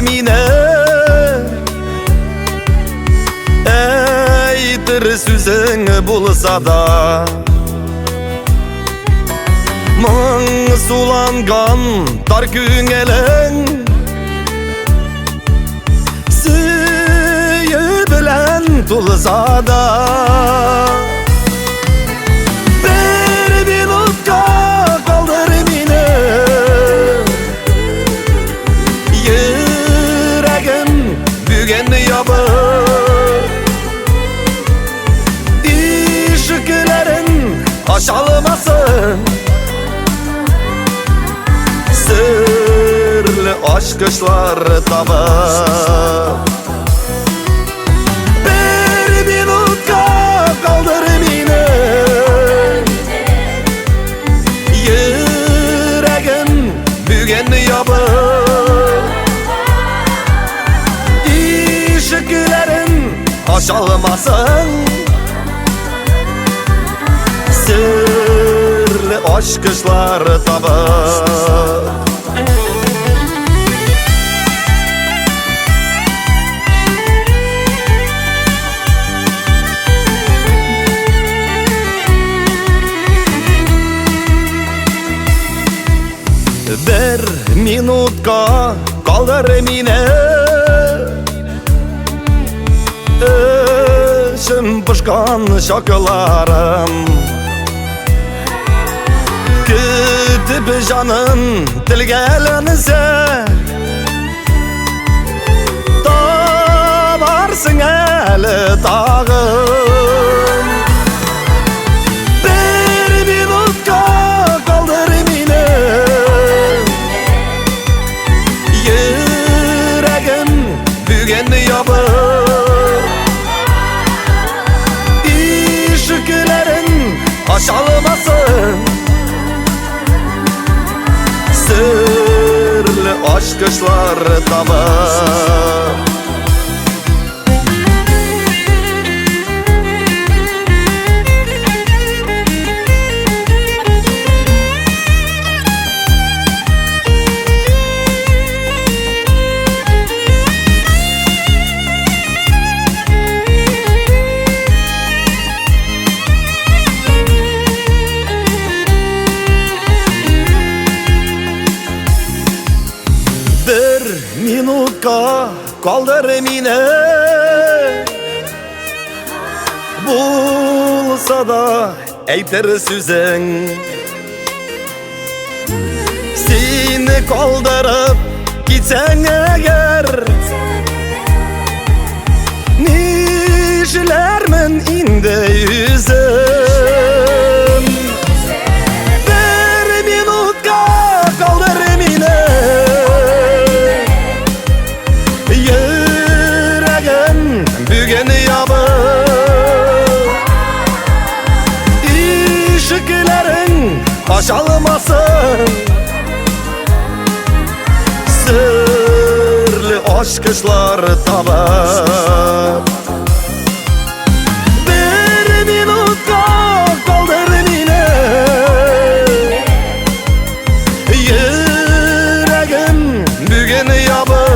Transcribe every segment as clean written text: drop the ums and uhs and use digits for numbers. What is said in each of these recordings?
mine Eytir süzün bulsa da Mın sulangan tar küngelen Süyü bilen tulsa da Bir minutka kaldır mine Yüreğim bügen yapır İşiklerin aşalmasın Sırlı aşk kışlar tabır Bir minutka kaldır mine Yüreğim bügen yapır İşiklerin aşalmasın Sırlı aşk kışlar tabır Bir minutka kaldır mine Işım pışkan şakılarım Kütüp canım tilgelense Tavarsın eli tağım Bir minutka kaldır mine Yüreğim bügen yapır İşiklerin aşalmasın Sırlı aşk kışlar tabır Bir minutka kaldır mine Bulsa da eytir süzün Seni kaldırıp gitsen eğer Nişlermin indi yüzüm Bir minutka kaldır mine Yüreğim bügen yapır İşiklerin aşalmasın Sırlı aşk kışlar tabır Bir minutka kaldır mine Yüreğim bügen yapır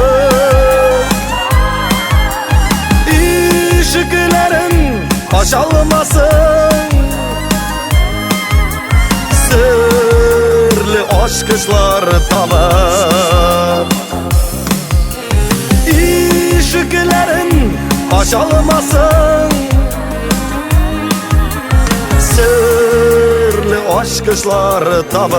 İşiklerin aşalmasın Sırlı aşk kışlar tabır İşiklerin aşalmasın Sırlı aşk kışlar tabır